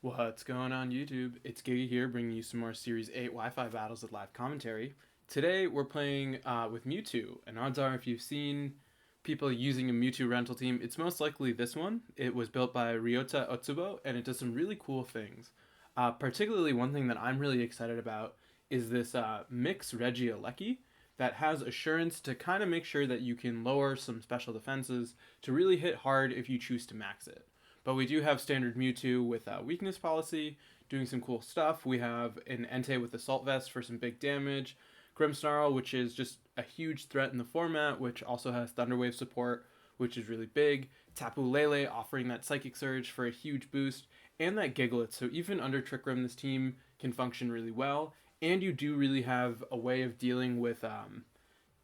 What's going on YouTube? It's Giga here bringing you some more Series 8 Wi-Fi battles with live commentary. Today we're playing with Mewtwo, and odds are if you've seen people using a Mewtwo rental team, it's most likely this one. It was built by Ryota Otsubo, and it does some really cool things. Particularly one thing that I'm really excited about is this mix Regieleki that has assurance to kind of make sure that you can lower some special defenses to really hit hard if you choose to max it. But we do have standard Mewtwo with weakness policy, doing some cool stuff. We have an Entei with Assault Vest for some big damage. Grimmsnarl, which is just a huge threat in the format, which also has Thunder Wave support, which is really big. Tapu Lele offering that Psychic Surge for a huge boost, and that Gigalith. So even under Trick Room, this team can function really well. And you do really have a way of dealing with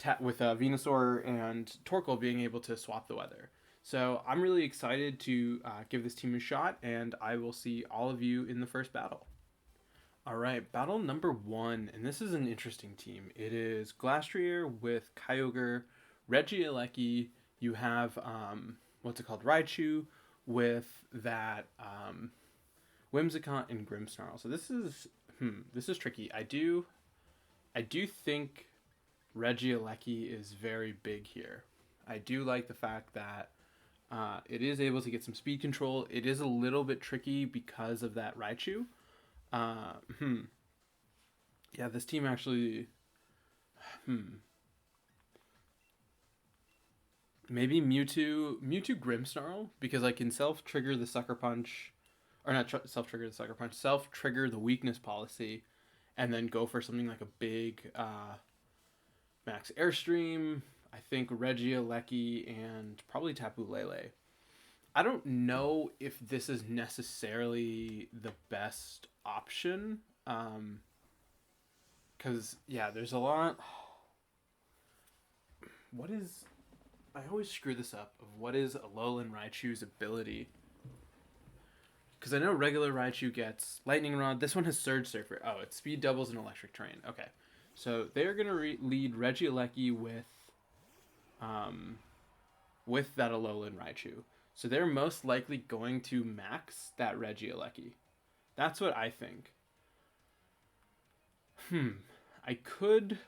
Venusaur and Torkoal being able to swap the weather. So I'm really excited to give this team a shot, and I will see all of you in the first battle. All right, battle number 1, and this is an interesting team. It is Glastrier with Kyogre, Regieleki. You have Raichu with that Whimsicott and Grimmsnarl. So this is tricky. I do think Regieleki is very big here. I do like the fact that it is able to get some speed control. It is a little bit tricky because of that Raichu. Yeah, this team actually... Maybe Mewtwo Grimmsnarl, because I can self-trigger the Sucker Punch... Or not self-trigger the Sucker Punch, self-trigger the weakness policy, and then go for something like a big Max Airstream. I think Regieleki and probably Tapu Lele. I don't know if this is necessarily the best option. Because, yeah, there's a lot... I always screw this up, of what is Alolan Raichu's ability. Because I know regular Raichu gets Lightning Rod. This one has Surge Surfer. Oh, it's Speed Doubles and Electric Terrain. Okay. So they're going to lead Regieleki with that Alolan Raichu. So they're most likely going to max that Regieleki. That's what I think. I could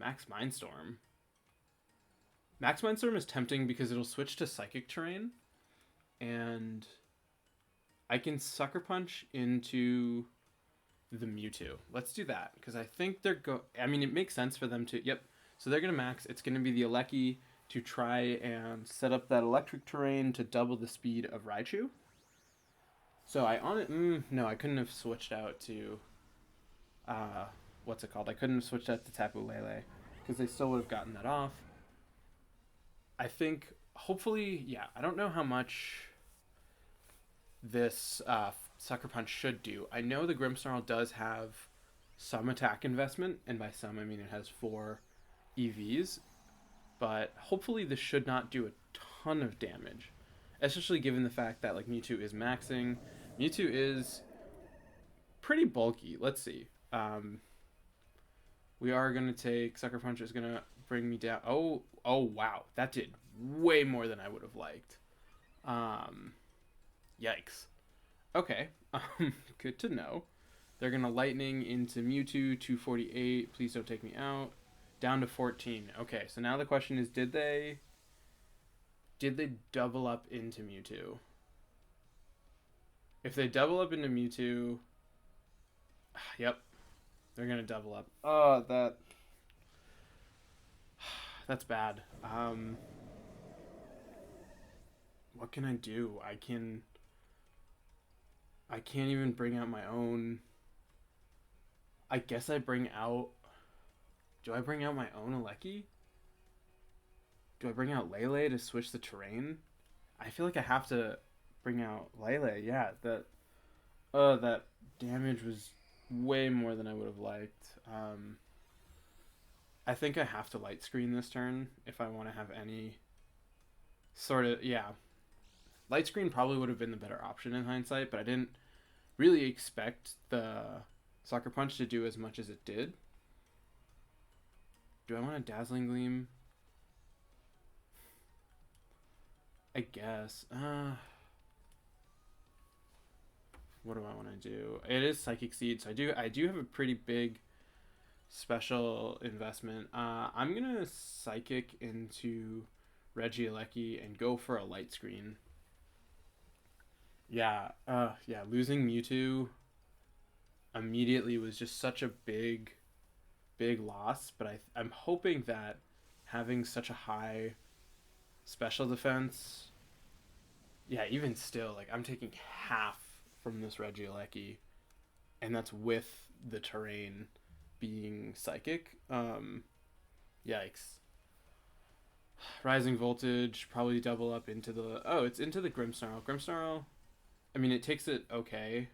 Max Mindstorm. Max Mindstorm is tempting because it'll switch to Psychic Terrain, and I can Sucker Punch into the Mewtwo. Let's do that, because I think it makes sense for them to... Yep. So they're going to max. It's going to be the Eleki to try and set up that Electric Terrain to double the speed of Raichu. So I couldn't have switched out to... I couldn't have switched out to Tapu Lele, because they still would have gotten that off. I think, hopefully, yeah, I don't know how much this Sucker Punch should do. I know the Grimmsnarl does have some attack investment, and by some I mean it has 4 EVs, but hopefully this should not do a ton of damage, especially given the fact that Mewtwo is maxing. Mewtwo is pretty bulky. Let's see. We are going to take... Sucker Punch is going to bring me down. Oh, wow. That did way more than I would have liked. Yikes. Okay. Good to know. They're going to Lightning into Mewtwo, 248. Please don't take me out. Down to 14. Okay, so now the question is, did they double up into Mewtwo? If they double up into Mewtwo... Yep. They're going to double up. Oh, that's bad. What can I do? I can't even bring out my own... I guess I bring out... Do I bring out my own Eleki? Do I bring out Lele to switch the terrain? I feel like I have to bring out Lele. Yeah, that damage was way more than I would have liked. I think I have to light screen this turn if I want to have any sort of... Yeah. Light screen probably would have been the better option in hindsight, but I didn't really expect the Sucker Punch to do as much as it did. Do I want a Dazzling Gleam? I guess. what do I want to do? It is Psychic Seed, so I do have a pretty big special investment. I'm gonna Psychic into Regieleki and go for a Light Screen. Yeah, yeah. Losing Mewtwo immediately was just such a big loss. But I'm hoping that having such a high special defense, yeah, even still, like I'm taking half from this Regieleki, and that's with the terrain being psychic. Yikes. Rising voltage, probably double up into the. Oh, it's into the Grimmsnarl. Grimmsnarl, I mean, it takes it okay.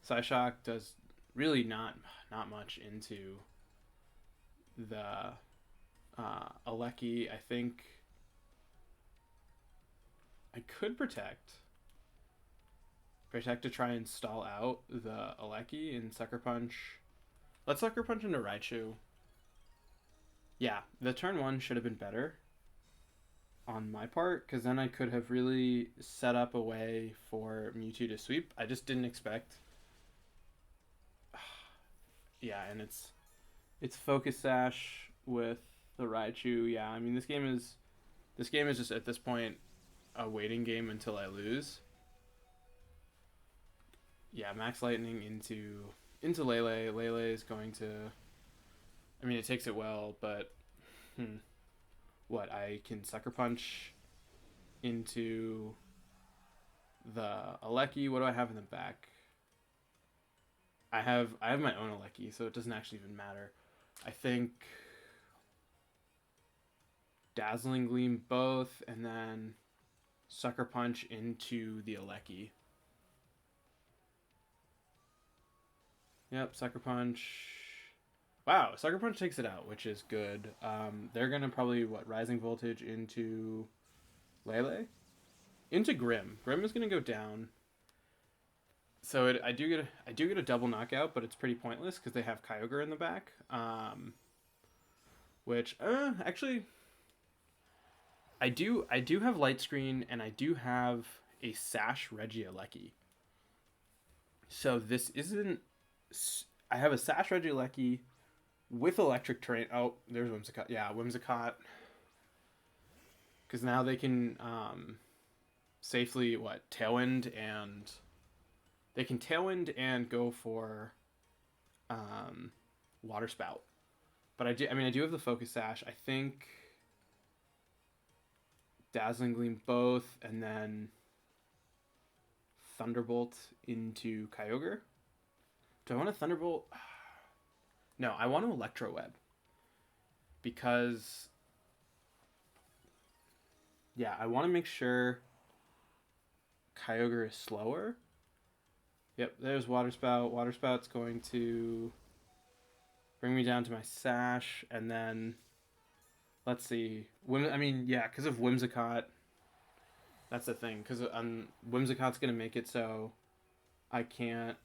Psyshock does really not much into the Aleki. I think I could protect to try and stall out the Aleki and Sucker Punch. Let's Sucker Punch into Raichu. Yeah, the turn one should have been better on my part, because then I could have really set up a way for Mewtwo to sweep. I just didn't expect. Yeah, and it's Focus Sash with the Raichu. Yeah, I mean this game is just at this point a waiting game until I lose. Yeah, Max Lightning into Lele. Lele is going to. I mean, it takes it well, but what, I can Sucker Punch into the Aleki. What do I have in the back? I have my own Aleki, so it doesn't actually even matter. I think Dazzling Gleam both, and then Sucker Punch into the Aleki. Yep, Sucker Punch. Wow, Sucker Punch takes it out, which is good. They're gonna probably Rising Voltage into Lele, into Grim. Grim is gonna go down. So I do get a double knockout, but it's pretty pointless because they have Kyogre in the back. Which actually, I do have Light Screen, and I do have a Sash Regieleki. So this isn't. I have a Sash Regieleki with Electric Terrain. Oh, there's Whimsicott. Yeah, Whimsicott. Because now they can safely Tailwind, and they can Tailwind and go for Water Spout. But I do have the Focus Sash. I think Dazzling Gleam both, and then Thunderbolt into Kyogre. Do I want a Thunderbolt? No, I want to Electro Web. Because, yeah, I want to make sure Kyogre is slower. Yep, there's Water Spout. Water Spout's going to bring me down to my Sash, and then let's see. Because of Whimsicott. That's the thing, because Whimsicott's going to make it so I can't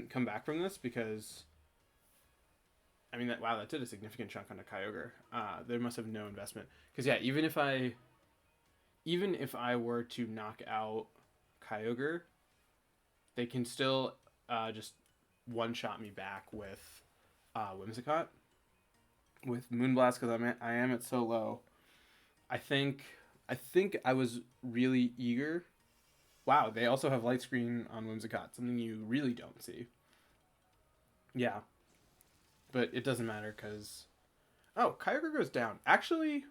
come back from this, because that did a significant chunk onto Kyogre. There must have no investment, because yeah, even if I were to knock out Kyogre, they can still just one-shot me back with Whimsicott with Moonblast, because I am at so low. I think I was really eager. Wow, they also have Light Screen on Whimsicott, something you really don't see. Yeah. But it doesn't matter, because... Oh, Kyogre goes down. Actually...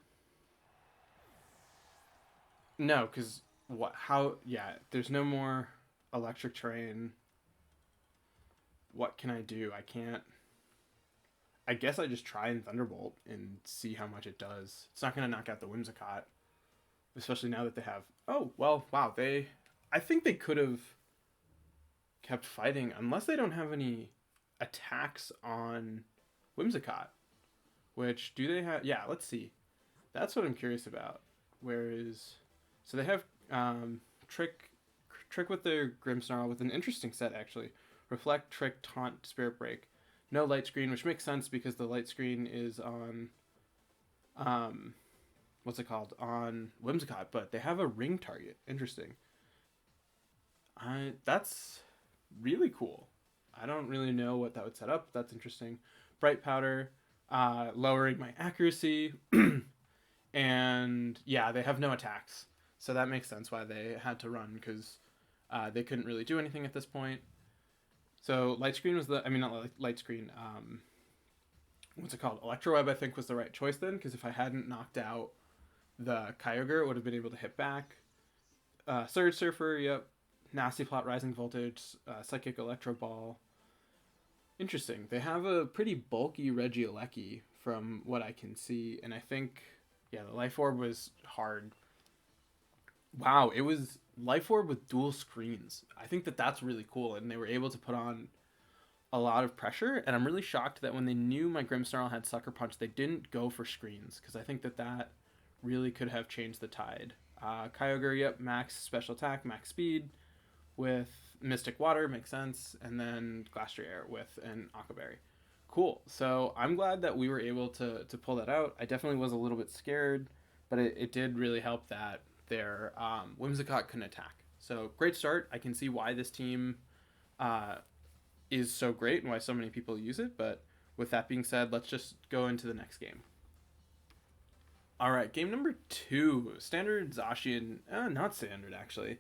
No, because... there's no more Electric Terrain. What can I do? I can't... I guess I just try and Thunderbolt and see how much it does. It's not going to knock out the Whimsicott. Especially now that they have... Oh, well, wow, I think they could have kept fighting, unless they don't have any attacks on Whimsicott. Which, do they have... Yeah, let's see. That's what I'm curious about. So they have Trick with their Grimmsnarl with an interesting set, actually. Reflect, Trick, Taunt, Spirit Break. No Light Screen, which makes sense because the Light Screen is on... what's it called? On Whimsicott, but they have a Ring target. Interesting. That's really cool. I don't really know what that would set up. That's interesting. Bright powder, lowering my accuracy, and yeah, they have no attacks, so that makes sense why they had to run because they couldn't really do anything at this point. So light screen was the, I mean not light screen. What's it called? Electroweb I think was the right choice then because if I hadn't knocked out the Kyogre, it would have been able to hit back. Surge Surfer, yep. Nasty Plot, Rising Voltage, Psychic Electro Ball. Interesting. They have a pretty bulky Regieleki from what I can see, and I think, yeah, the Life Orb was hard. Wow, it was Life Orb with dual screens. I think that that's really cool, and they were able to put on a lot of pressure, and I'm really shocked that when they knew my Grimmsnarl had Sucker Punch, they didn't go for screens, because I think that that really could have changed the tide. Kyogre, yep, max special attack, max speed, with Mystic Water, makes sense, and then Glastrier Air with an Aqua Berry. Cool. So I'm glad that we were able to pull that out. I definitely was a little bit scared, but it did really help that their Whimsicott couldn't attack. So great start. I can see why this team is so great and why so many people use it, but with that being said, let's just go into the next game. All right, game number 2, standard Zacian, not standard actually.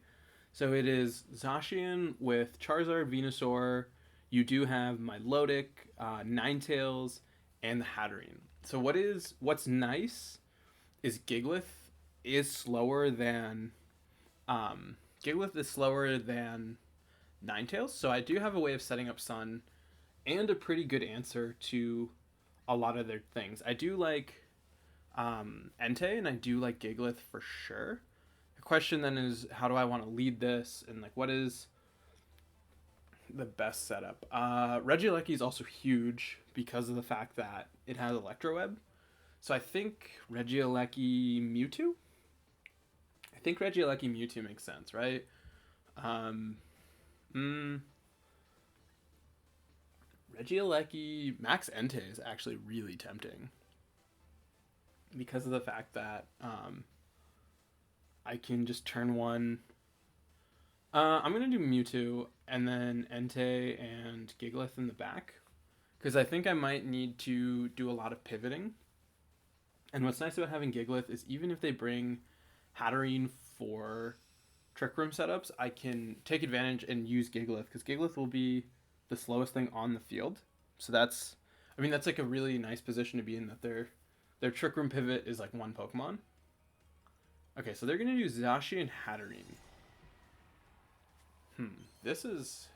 So it is Zacian with Charizard, Venusaur. You do have Milotic, Ninetales, and the Hatterene. So what's nice is Giglith is slower than Ninetales. So I do have a way of setting up Sun and a pretty good answer to a lot of their things. I do like Entei and I do like Giglith for sure. The question then is, how do I want to lead this, and like what is the best setup? Regieleki is also huge because of the fact that it has Electroweb. So I think Regieleki Mewtwo? I think Regieleki Mewtwo makes sense, right? Regieleki Max Entei is actually really tempting because of the fact that I can just turn one. I'm going to do Mewtwo and then Entei and Giglith in the back because I think I might need to do a lot of pivoting. And what's nice about having Giglith is even if they bring Hatterene for Trick Room setups, I can take advantage and use Giglith because Giglith will be the slowest thing on the field. So that's like a really nice position to be in, that their Trick Room pivot is like one Pokemon. Okay, so they're going to do Zacian and Hatterene. This is...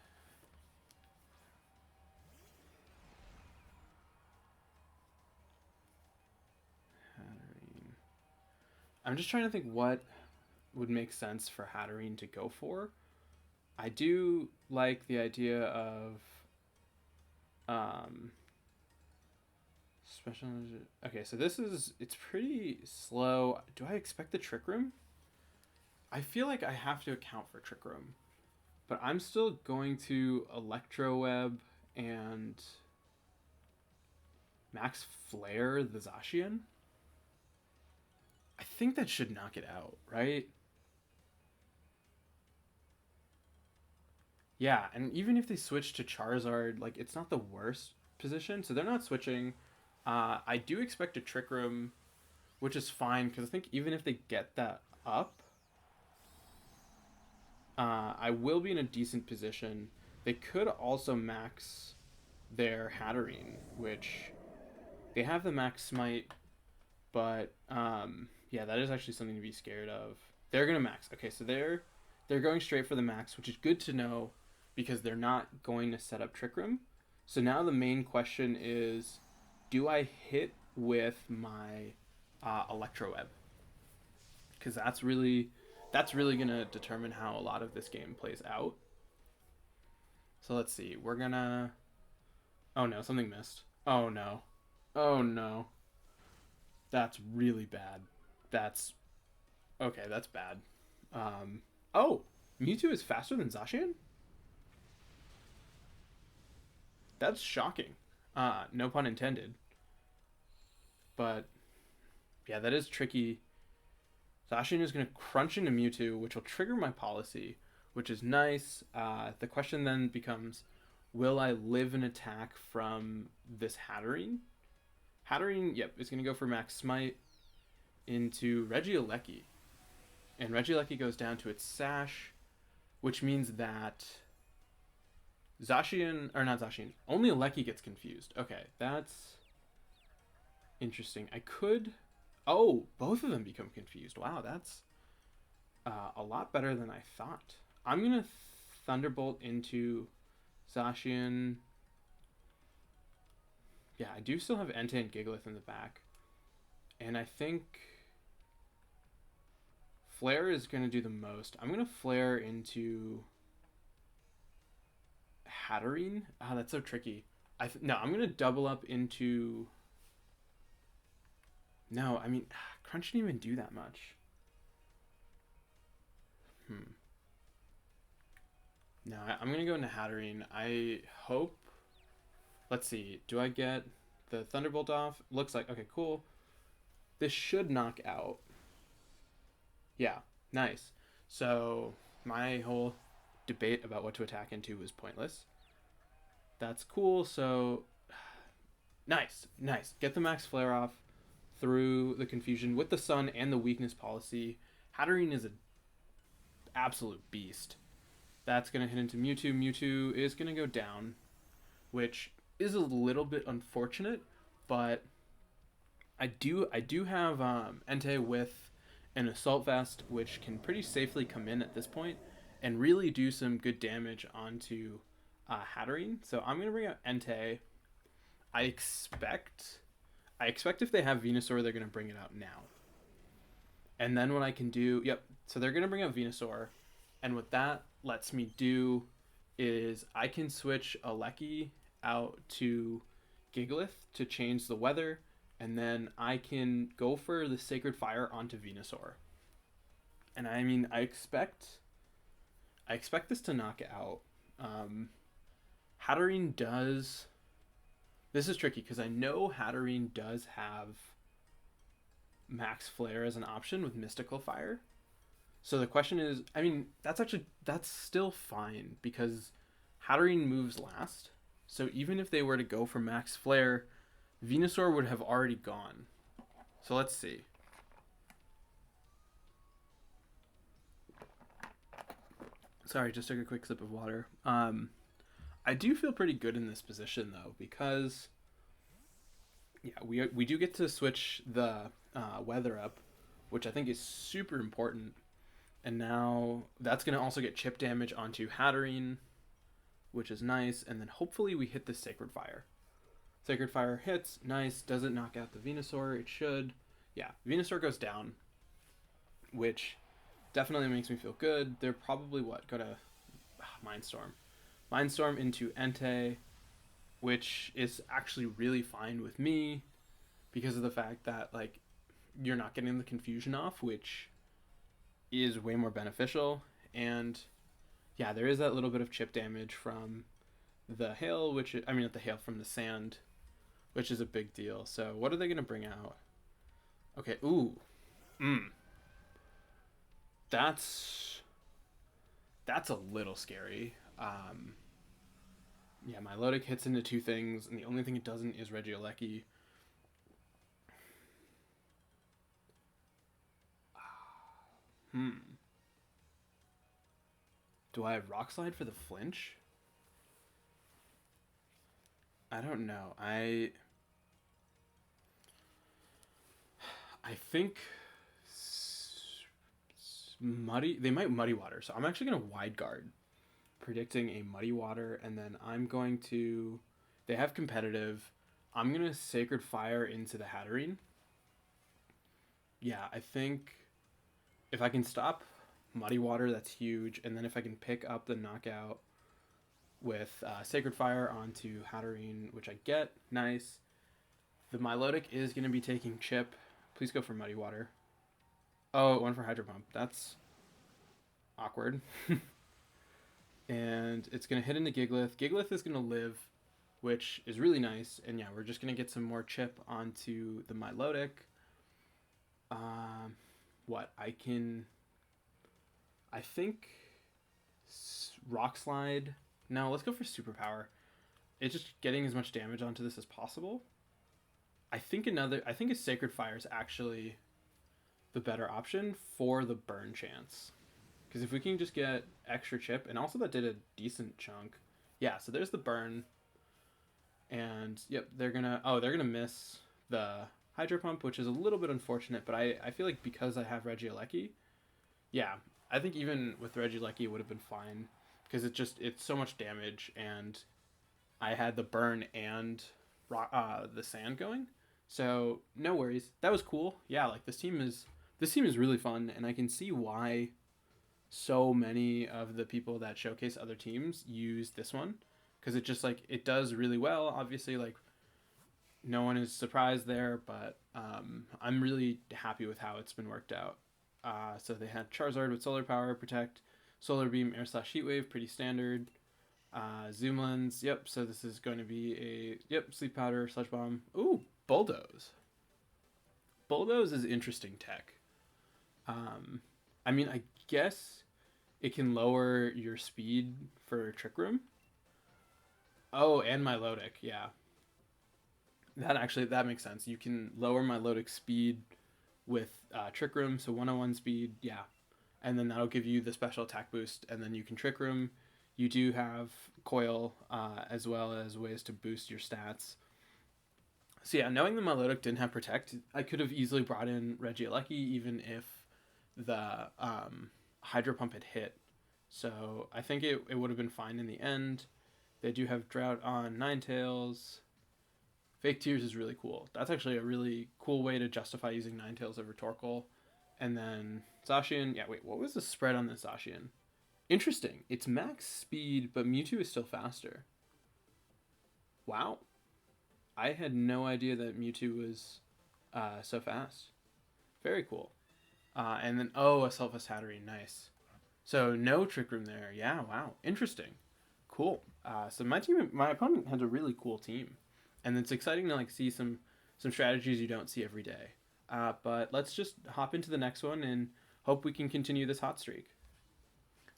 Hatterene. I'm just trying to think what would make sense for Hatterene to go for. I do like the idea of special. Okay, so it's pretty slow. Do I expect the Trick Room? I feel like I have to account for Trick Room, but I'm still going to Electroweb and Max Flare the Zacian. I think that should knock it out, right? Yeah, and even if they switch to Charizard, like it's not the worst position, so they're not switching. I do expect a Trick Room, which is fine because I think even if they get that up, I will be in a decent position. They could also max their Hatterene, which they have the max Smite, but yeah, that is actually something to be scared of. They're gonna max. Okay, so they're going straight for the max, which is good to know because they're not going to set up Trick Room. So now the main question is, do I hit with my Electroweb? Because that's really going to determine how a lot of this game plays out. So let's see. We're going to... Oh no, something missed. Oh no. Oh no. That's really bad. That's... Okay, that's bad. Oh! Mewtwo is faster than Zacian? That's shocking. No pun intended. But, yeah, that is tricky. Zacian is going to crunch into Mewtwo, which will trigger my policy, which is nice. The question then becomes, will I live an attack from this Hatterene? Hatterene, yep, is going to go for max smite into Regieleki. And Regieleki goes down to its sash, which means that Zacian, or not Zacian, only Aleki gets confused. Okay, that's interesting. I could... Oh, both of them become confused. Wow, that's a lot better than I thought. I'm going to Thunderbolt into Zacian. Yeah, I do still have Entei and Gigalith in the back. And I think Flare is going to do the most. I'm going to Flare into Hatterene. Oh, that's so tricky. No, I'm going to double up into... No, I mean, Crunch didn't even do that much. No, I'm going to go into Hatterene. I hope... Let's see. Do I get the Thunderbolt off? Looks like... Okay, cool. This should knock out. Yeah, nice. So my whole debate about what to attack into was pointless. That's cool. So nice. Get the max flare off through the confusion with the sun and the weakness policy. Hatterene is an absolute beast. That's going to hit into Mewtwo. Mewtwo is going to go down, which is a little bit unfortunate, but I do have Entei with an Assault Vest, which can pretty safely come in at this point and really do some good damage onto Hatterene. So I'm going to bring out Entei. I expect if they have Venusaur, they're going to bring it out now. And then what I can do... Yep, so they're going to bring out Venusaur. And what that lets me do is I can switch Aleki out to Gigalith to change the weather. And then I can go for the Sacred Fire onto Venusaur. And I mean, I expect this to knock out. Hatterene does... This is tricky because I know Hatterene does have Max Flare as an option with Mystical Fire. So the question is, I mean, that's still fine because Hatterene moves last. So even if they were to go for Max Flare, Venusaur would have already gone. So let's see. Sorry, just took a quick sip of water. I do feel pretty good in this position though, because yeah, we do get to switch the weather up, which I think is super important. And now that's going to also get chip damage onto Hatterene, which is nice. And then hopefully we hit the Sacred Fire. Sacred Fire hits, nice. Doesn't knock out the Venusaur, it should. Yeah, Venusaur goes down, which definitely makes me feel good. They're probably go to Mindstorm. Mindstorm into Entei, which is actually really fine with me because of the fact that like you're not getting the confusion off, which is way more beneficial. And yeah, there is that little bit of chip damage from the hail, not the hail, from the sand, which is a big deal. So what are they going to bring out? Okay, ooh. That's a little scary. Yeah, Milotic hits into two things, and the only thing it doesn't is Regieleki. Do I have Rock Slide for the flinch? I don't know. I think they might Muddy Water, so I'm actually going to Wide Guard, predicting a Muddy Water, and then I'm going to... They have competitive. I'm going to Sacred Fire into the Hatterene. Yeah, I think if I can stop Muddy Water, that's huge, and then if I can pick up the knockout with Sacred Fire onto Hatterene, which I get, nice. The Milotic is going to be taking chip. Please go for Muddy Water. Oh, it went for Hydro Pump. That's awkward. And it's going to hit into Gigalith. Gigalith is going to live, which is really nice. And yeah, we're just going to get some more chip onto the Milotic. I think Rock Slide. No, let's go for Superpower. It's just getting as much damage onto this as possible. I think a Sacred Fire is actually the better option for the burn chance. Because if we can just get extra chip, and also that did a decent chunk. Yeah, so there's the burn. And yep, they're gonna miss the Hydro Pump, which is a little bit unfortunate, but I feel like because I have Regieleki, yeah, I think even with Regieleki it would have been fine. Because it's so much damage, and I had the burn and the sand going. So no worries. That was cool. Yeah, like this team is really fun, and I can see why so many of the people that showcase other teams use this one, because it just like it does really well. Obviously, like no one is surprised there, but I'm really happy with how it's been worked out. So they had Charizard with Solar Power, Protect, Solar Beam, Air Slash, Heat Wave, pretty standard. Zoom Lens, yep. So this is going to be Sleep Powder, Sludge Bomb. Ooh, Bulldoze. Bulldoze is interesting tech. I mean, I guess it can lower your speed for Trick Room. Oh, and Milotic, yeah. That makes sense. You can lower Milotic speed with Trick Room, so 101 speed, yeah. And then that'll give you the special attack boost, and then you can Trick Room. You do have Coil, as well as ways to boost your stats. So yeah, knowing the Milotic didn't have Protect, I could have easily brought in Regieleki even if the Hydro Pump had hit. So I think it would have been fine in the end. They do have Drought on Ninetales. Fake Tears is really cool. That's actually a really cool way to justify using Ninetales over Torkoal. And then Zacian. Yeah, wait, what was the spread on this Zacian? Interesting. It's max speed, but Mewtwo is still faster. Wow. I had no idea that Mewtwo was so fast. Very cool. And then, a Selfless Hattery. Nice. So no Trick Room there. Yeah, wow. Interesting. Cool. So my opponent has a really cool team. And it's exciting to like see some strategies you don't see every day. But let's just hop into the next one and hope we can continue this hot streak.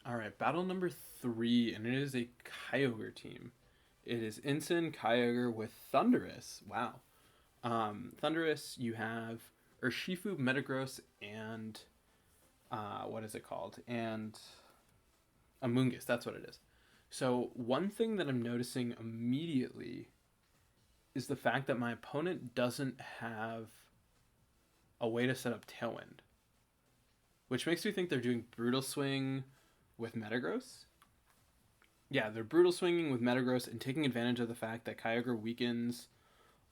All right, battle number 3, and it is a Kyogre team. It is Ensign Kyogre with Thundurus. Wow. Thundurus, you have Urshifu, Metagross, and what is it called? And Amoonguss, that's what it is. So one thing that I'm noticing immediately is the fact that my opponent doesn't have a way to set up Tailwind, which makes me think they're doing Brutal Swing with Metagross. Yeah, they're Brutal Swinging with Metagross and taking advantage of the fact that Kyogre weakens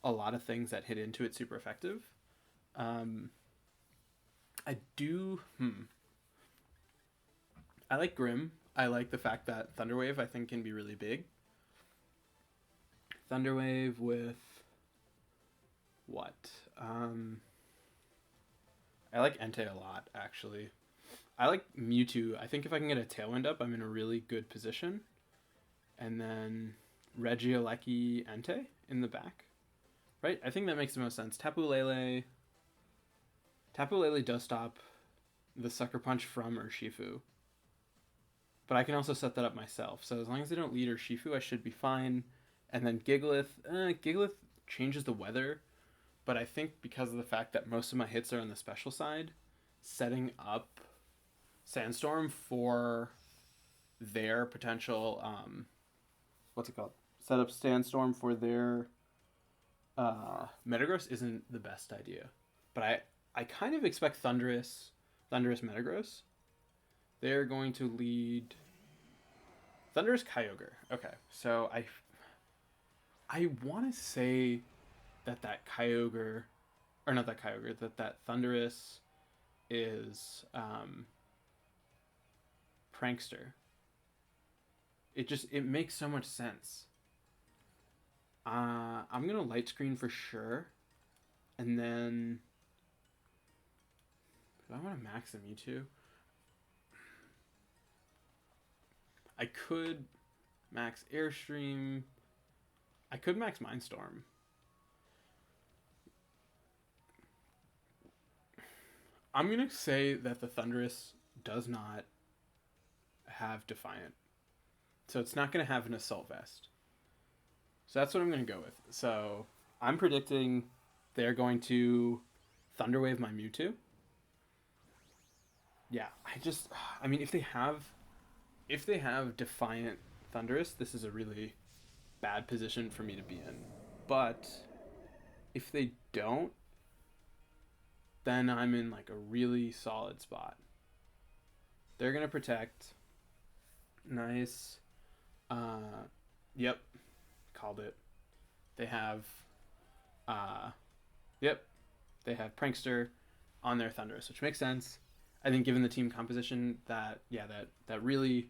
a lot of things that hit into it super effective. I like Grim. I like the fact that Thunder Wave I think can be really big. Thunder Wave with what? I like Entei a lot, actually. I like Mewtwo. I think if I can get a Tailwind up, I'm in a really good position. And then Regieleki Entei in the back. Right? I think that makes the most sense. Tapu Lele does stop the Sucker Punch from Urshifu. But I can also set that up myself. So as long as they don't lead Urshifu, I should be fine. And then Gigalith changes the weather. But I think because of the fact that most of my hits are on the special side, setting up Sandstorm for their potential, set up Sandstorm for their Metagross isn't the best idea. But I kind of expect Thundurus Metagross. They're going to lead Thundurus Kyogre. Okay, so I want to say that Kyogre, or not that Kyogre, that Thundurus is Prankster. It makes so much sense. I'm gonna light screen for sure, and then do I want to max a Mewtwo? I could max Airstream. I could max Mindstorm. I'm going to say that the Thundurus does not have Defiant. So it's not going to have an Assault Vest. So that's what I'm going to go with. So I'm predicting they're going to Thunderwave my Mewtwo. Yeah, I mean, if they have Defiant Thundurus, this is a really bad position for me to be in. But if they don't, then I'm in like a really solid spot. They're going to protect. Nice. Yep. Called it. They have yep. They have Prankster on their Thundurus, which makes sense. I think given the team composition that really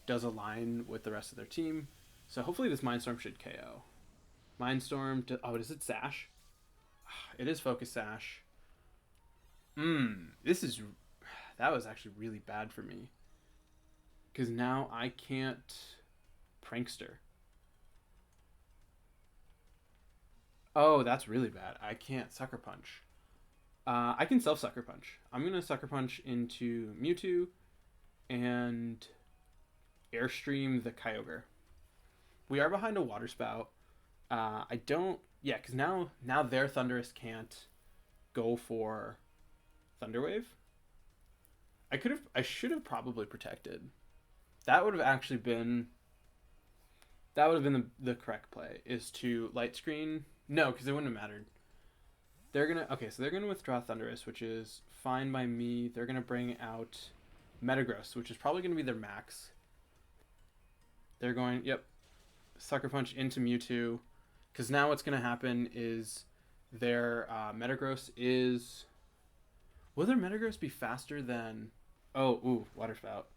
does align with the rest of their team. So hopefully this Mindstorm should KO. Mindstorm is it Sash? It is Focus Sash. That was actually really bad for me. Because now I can't Prankster. Oh, that's really bad. I can't Sucker Punch. I can Sucker Punch. I'm going to Sucker Punch into Mewtwo and Airstream the Kyogre. We are behind a Water Spout. Because now their Thundurus can't go for Thunderwave. I should have probably protected. That would have been the correct play, is to Light Screen. No, because it wouldn't have mattered. They're gonna withdraw Thundurus, which is fine by me. They're gonna bring out Metagross, which is probably gonna be their max. They're going, Sucker Punch into Mewtwo, because now what's gonna happen is their Metagross is. Will their Metagross be faster than? Water Spout.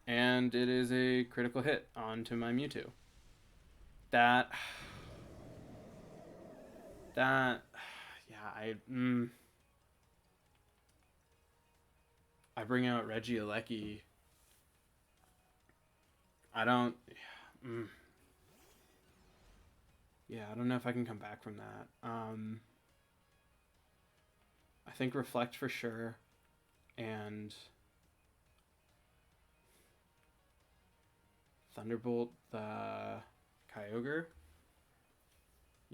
And it is a critical hit onto my Mewtwo. I bring out Regieleki. I don't know if I can come back from that. I think Reflect for sure, and Thunderbolt the Kyogre.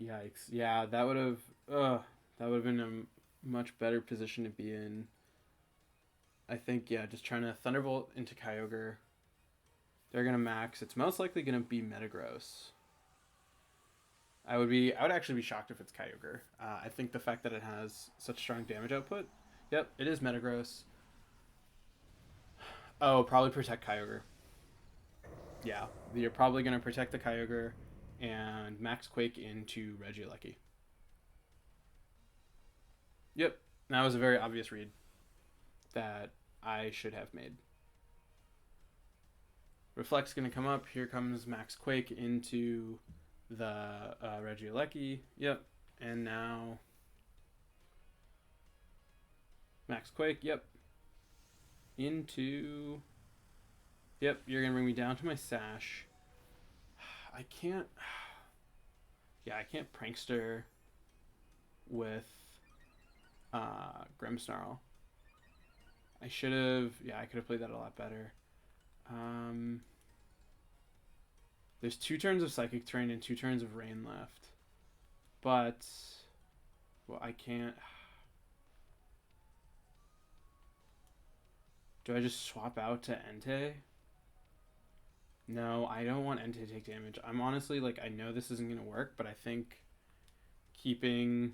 Yikes. Yeah, that would have been a much better position to be in. I think, just trying to Thunderbolt into Kyogre. They're going to max. It's most likely going to be Metagross. I would actually be shocked if it's Kyogre. I think the fact that it has such strong damage output. Yep, it is Metagross. Oh, probably protect Kyogre. Yeah, you're probably going to protect the Kyogre and Max Quake into Regieleki. Yep, that was a very obvious read that I should have made. Reflect's going to come up. Here comes Max Quake into the Regieleki. Yep, and now Max Quake. Yep, into. Yep, you're going to bring me down to my Sash. I can't Prankster with Grimmsnarl. I could have played that a lot better. There's 2 turns of Psychic Terrain and 2 turns of Rain left. But, I can't. Do I just swap out to Entei? No, I don't want Entei to take damage. I'm honestly, I know this isn't going to work, but I think keeping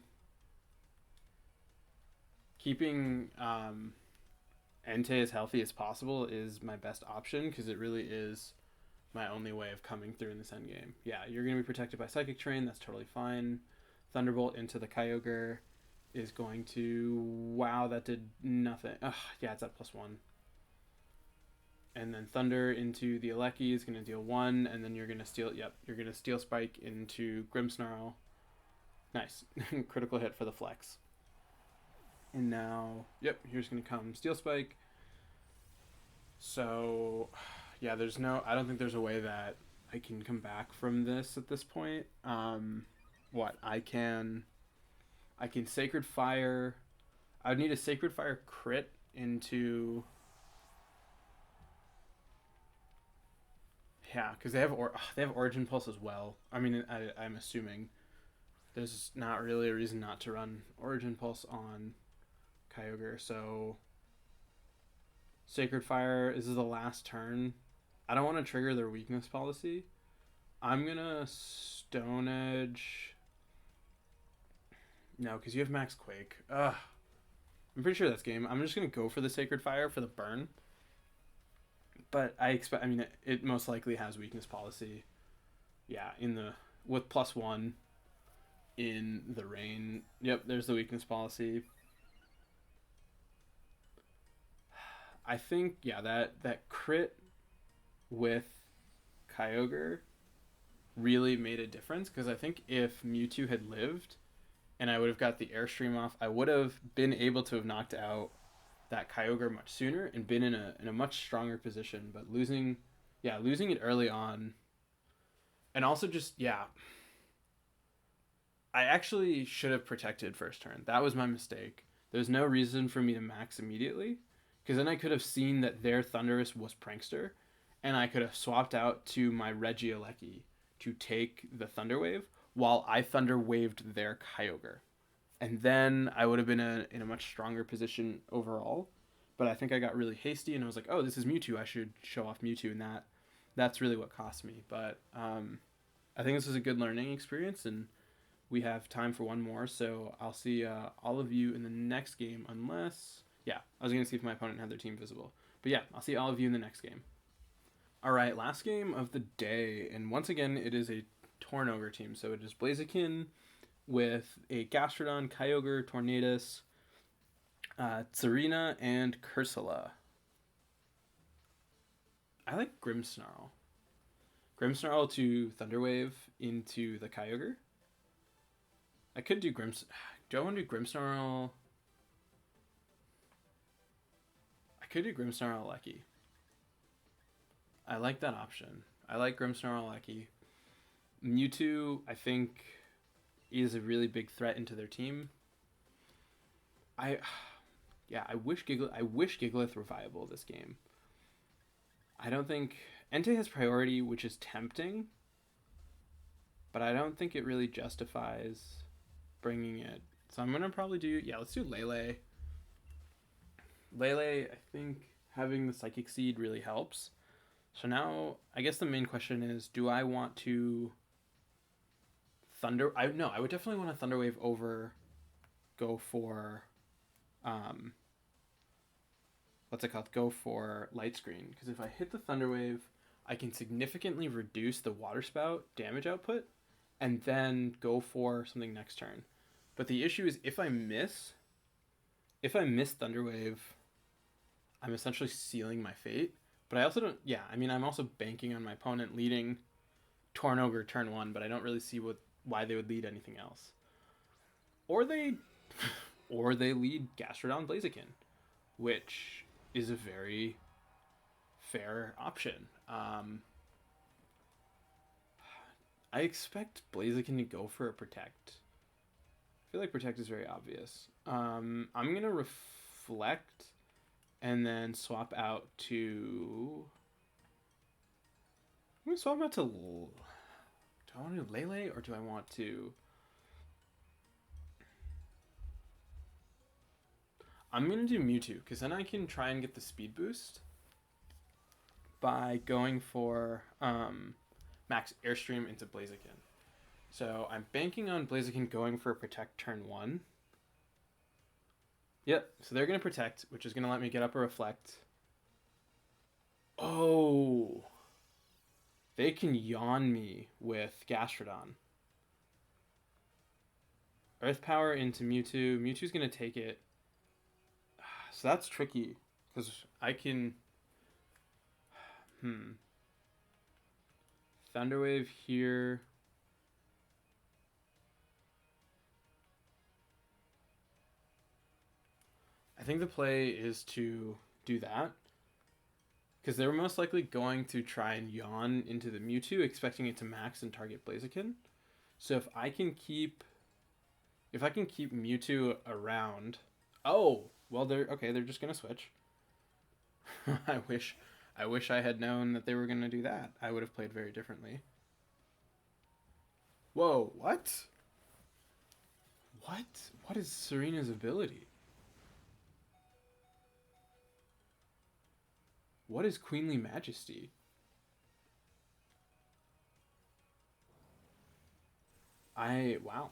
Entei as healthy as possible is my best option, because it really is my only way of coming through in this endgame. Yeah, you're going to be protected by Psychic Terrain. That's totally fine. Thunderbolt into the Kyogre is going to... Wow, that did nothing. It's at +1. And then Thunder into the Aleki is going to deal 1, and then you're going to steal... Yep, you're going to Steel Spike into Grimmsnarl. Nice. Critical hit for the flex. And now... Yep, here's going to come Steel Spike. So... Yeah, I don't think there's a way that I can come back from this at this point. I can Sacred Fire. I would need a Sacred Fire crit into Yeah, because they have Origin Pulse as well. I mean, I'm assuming there's not really a reason not to run Origin Pulse on Kyogre. So Sacred Fire, this is the last turn. I don't want to trigger their weakness policy. I'm gonna Stone Edge. No, because you have Max Quake. Ugh. I'm pretty sure that's game. I'm just gonna go for the Sacred Fire for the burn. But I expect. I mean, it most likely has weakness policy. Yeah, with +1 in the rain. Yep, there's the weakness policy. I think that crit with Kyogre really made a difference, because I think if Mewtwo had lived and I would have got the Airstream off, I would have been able to have knocked out that Kyogre much sooner and been in a much stronger position. But losing it early on, and also just I actually should have protected first turn. That was my mistake. There's no reason for me to max immediately, because then I could have seen that their Thundurus was Prankster, and I could have swapped out to my Regieleki to take the Thunder Wave while I Thunder Waved their Kyogre. And then I would have been in a much stronger position overall. But I think I got really hasty, and I was like, oh, this is Mewtwo. I should show off Mewtwo, and that's really what cost me. But I think this was a good learning experience, and we have time for one more. So I'll see all of you in the next game, unless... Yeah, I was going to see if my opponent had their team visible. But yeah, I'll see all of you in the next game. All right, last game of the day. And once again, it is a Tornogre team. So it is Blaziken with a Gastrodon, Kyogre, Tornadus, Tsarina, and Cursula. I like Grimmsnarl. Grimmsnarl to Thunderwave into the Kyogre. I could do Do I want to do Grimmsnarl? I could do Grimmsnarl Lecky. I like that option. I like Grimmsnarl Lecky. Mewtwo, I think, is a really big threat into their team. I wish Gigalith were viable this game. I don't think Entei has priority, which is tempting, but I don't think it really justifies bringing it. So I'm gonna probably do let's do Lele. Lele, I think having the Psychic Seed really helps. So now I guess the main question is, do I want to I would definitely want to Thunder Wave over go for go for Light Screen, because if I hit the Thunder Wave, I can significantly reduce the Water Spout damage output and then go for something next turn. But the issue is if I miss Thunder Wave, I'm essentially sealing my fate. But I also don't I'm also banking on my opponent leading Tornogre turn 1, but I don't really see why they would lead anything else. Or they lead Gastrodon Blaziken, which is a very fair option. I expect Blaziken to go for a Protect. I feel like Protect is very obvious. I'm going to Reflect and then swap out to... I'm going to swap out to... Do I want to do Lele, or do I want to... I'm going to do Mewtwo, because then I can try and get the speed boost by going for Max Airstream into Blaziken. So I'm banking on Blaziken going for a Protect turn 1. Yep, so they're going to Protect, which is going to let me get up a Reflect. Oh! They can yawn me with Gastrodon. Earth Power into Mewtwo. Mewtwo's going to take it. So that's tricky, because I can... Thunder Wave here. I think the play is to do that, because they're most likely going to try and yawn into the Mewtwo, expecting it to max and target Blaziken. So if I can keep Mewtwo around... Oh! Well, they're just going to switch. I I wish I had known that they were going to do that. I would have played very differently. Whoa, what? What? What is Serena's ability? What is Queenly Majesty? Wow.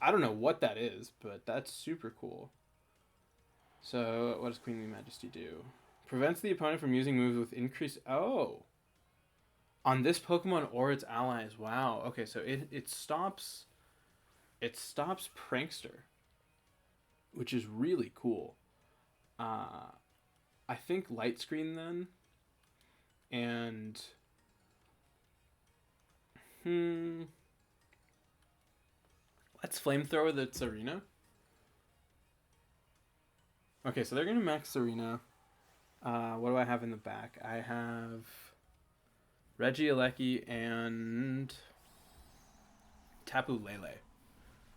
I don't know what that is, but that's super cool. So, what does Queenly Majesty do? Prevents the opponent from using moves with increased... Oh! On this Pokemon or its allies. Wow. Okay, so it stops... It stops Prankster. Which is really cool. I think Light Screen then. And... Let's Flamethrower the Serena. Okay, so they're going to max Serena. What do I have in the back? I have Regieleki and Tapu Lele.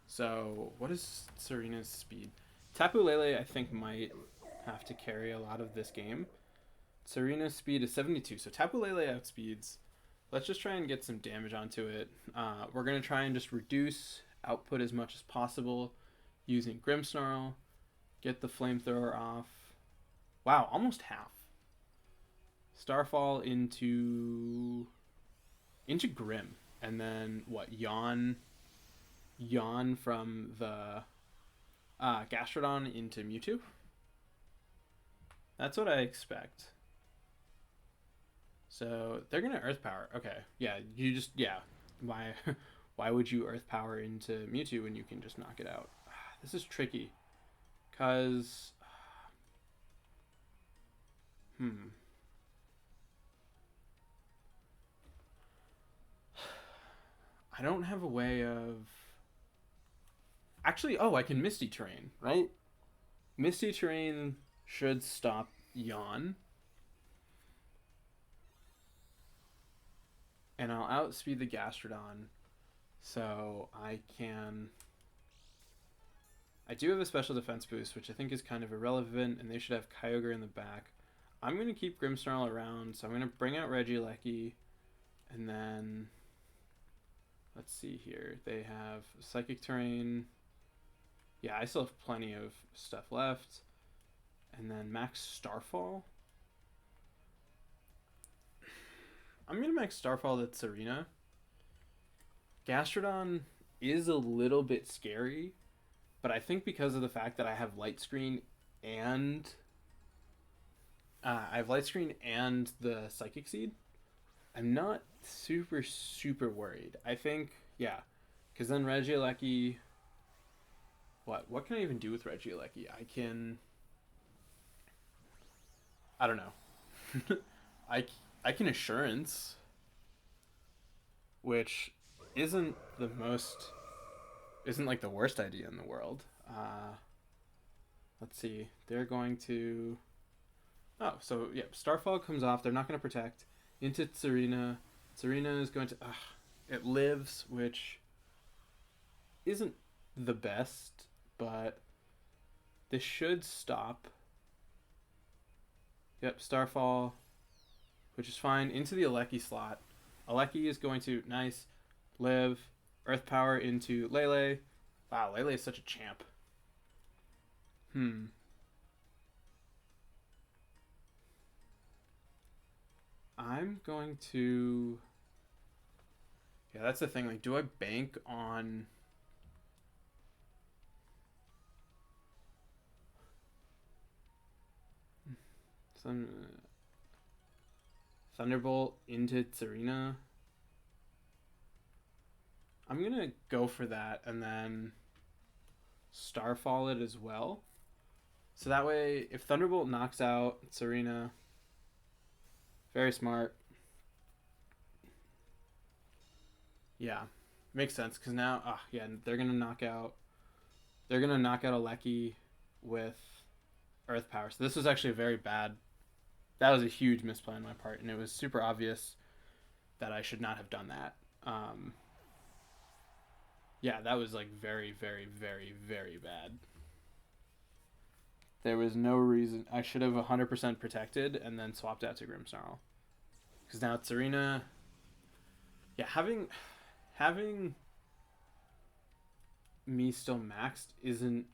So, what is Serena's speed? Tapu Lele, I think, might have to carry a lot of this game. Serena's speed is 72, so Tapu Lele outspeeds. Let's just try and get some damage onto it. We're going to try and just reduce output as much as possible using Grimmsnarl. Get the Flamethrower off. Wow, almost half. Starfall into Grim. And then, what, Yawn from the Gastrodon into Mewtwo? That's what I expect. So, they're going to Earth Power. Okay, yeah, why would you Earth Power into Mewtwo when you can just knock it out? This is tricky. Because... I don't have a way of... Actually, I can Misty Terrain, right? Misty Terrain should stop Yawn. And I'll outspeed the Gastrodon. So I can... I do have a special defense boost, which I think is kind of irrelevant, and they should have Kyogre in the back. I'm going to keep Grimmsnarl around, so I'm going to bring out Regieleki, and then... Let's see here. They have Psychic Terrain. Yeah, I still have plenty of stuff left. And then max Starfall. I'm going to max Starfall at Serena. Gastrodon is a little bit scary, but I think because of the fact that I have Light Screen and... the Psychic Seed, I'm not super worried. I think, yeah, because then Regieleki... What can I even do with Regieleki? I don't know. I can Assurance, which isn't like the worst idea in the world. Let's see. They're going to... Oh, so yeah, Starfall comes off. They're not going to protect. Into Serena. Serena is going to... it lives, which isn't the best, but this should stop. Yep, Starfall, which is fine. Into the Aleki slot. Aleki is going to, nice, live, Earth Power into Lele. Wow, Lele is such a champ. I'm going to... Yeah, that's the thing. Like, do I bank on... Thunderbolt into Serena? I'm going to go for that and then Starfall it as well. So that way, if Thunderbolt knocks out Serena... Very smart. Yeah, makes sense because now, yeah, they're gonna knock out Aleki with Earth Power. So this was actually a very bad. That was a huge misplay on my part, and it was super obvious that I should not have done that. Yeah, that was like very bad. There was no reason. I should have 100% protected and then swapped out to Grimmsnarl. Because now it's Serena. Yeah, having me still maxed isn't.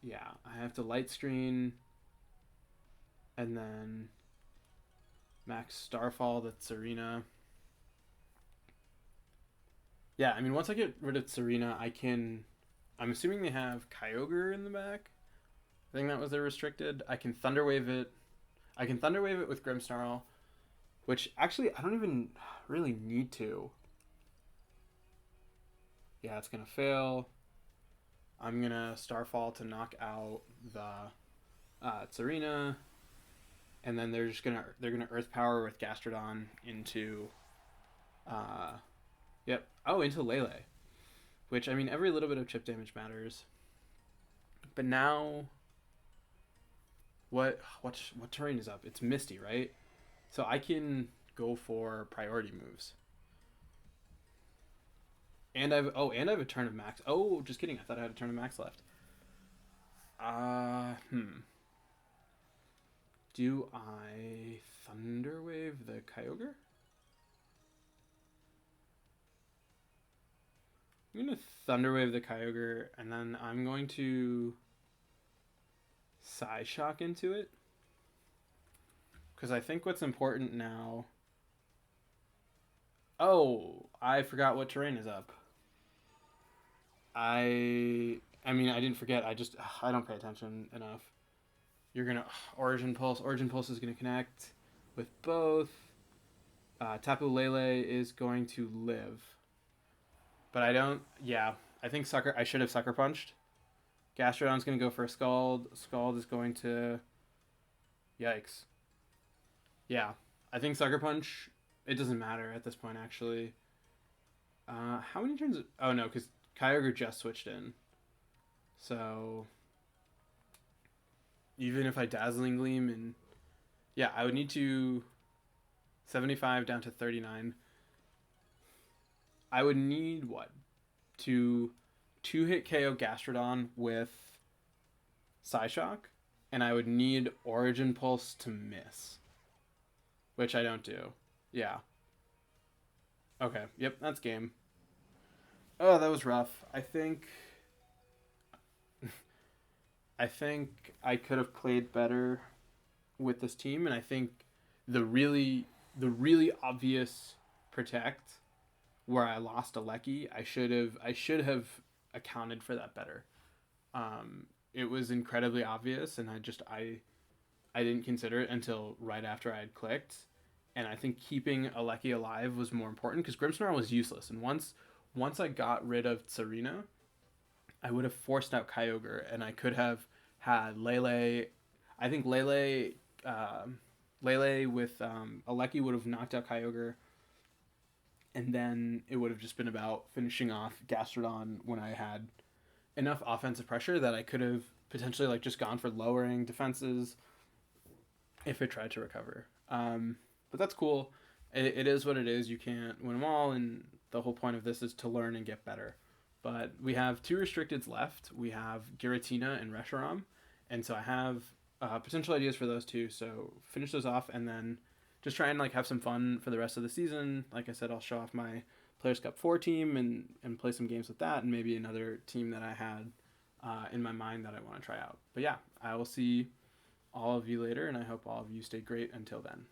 Yeah, I have to light screen and then max Starfall. That's Serena. Yeah, I mean, once I get rid of Serena, I can. I'm assuming they have Kyogre in the back. I think that was their restricted. I can Thunderwave it. I can Thunderwave it with Grimmsnarl, which actually I don't even really need to. Yeah, it's gonna fail. I'm gonna Starfall to knock out the Serena, and then they're gonna Earth Power with Gastrodon into, yep, into Lele, which I mean every little bit of chip damage matters. But now, what terrain is up? It's Misty, right? So I can go for priority moves. And I have a turn of max. Oh, just kidding. I thought I had a turn of max left. Do I Thunderwave the Kyogre? I'm going to Thunderwave the Kyogre, and then I'm going to Psyshock into it. Because I think what's important now... Oh, I forgot what terrain is up. I mean, I didn't forget. I don't pay attention enough. You're going to... Origin Pulse. Origin Pulse is going to connect with both. Tapu Lele is going to live. But I don't... Yeah, I think I should have Sucker Punched. Gastrodon's going to go for a Scald. Scald is going to... Yikes. Yeah, I think Sucker Punch... It doesn't matter at this point, actually. How many turns... Oh, no, because Kyogre just switched in. So... Even if I Dazzling Gleam and... Yeah, I would need to... 75 down to 39. I would need, what? To 2-hit KO Gastrodon with Psyshock. And I would need Origin Pulse to miss. Which I don't do. Yeah. Okay. Yep, that's game. Oh, that was rough. I think I could have played better with this team, and I think the really obvious protect where I lost a Lecky, I should have accounted for that better. It was incredibly obvious, and I didn't consider it until right after I had clicked. And I think keeping a Lecky alive was more important because Grimmsnarl was useless. And once I got rid of Serena, I would have forced out Kyogre, and I could have had Lele. I think Lele with a Lecky would have knocked out Kyogre, and then it would have just been about finishing off Gastrodon when I had enough offensive pressure that I could have potentially like just gone for lowering defenses if it tried to recover. But that's cool. It is what it is. You can't win them all, and the whole point of this is to learn and get better. But we have 2 restricteds left. We have Giratina and Reshiram, and so I have potential ideas for those 2. So finish those off, and then just try and like have some fun for the rest of the season. Like I said, I'll show off my Players Cup 4 team and play some games with that, and maybe another team that I had in my mind that I want to try out. But yeah, I will see all of you later, and I hope all of you stay great until then.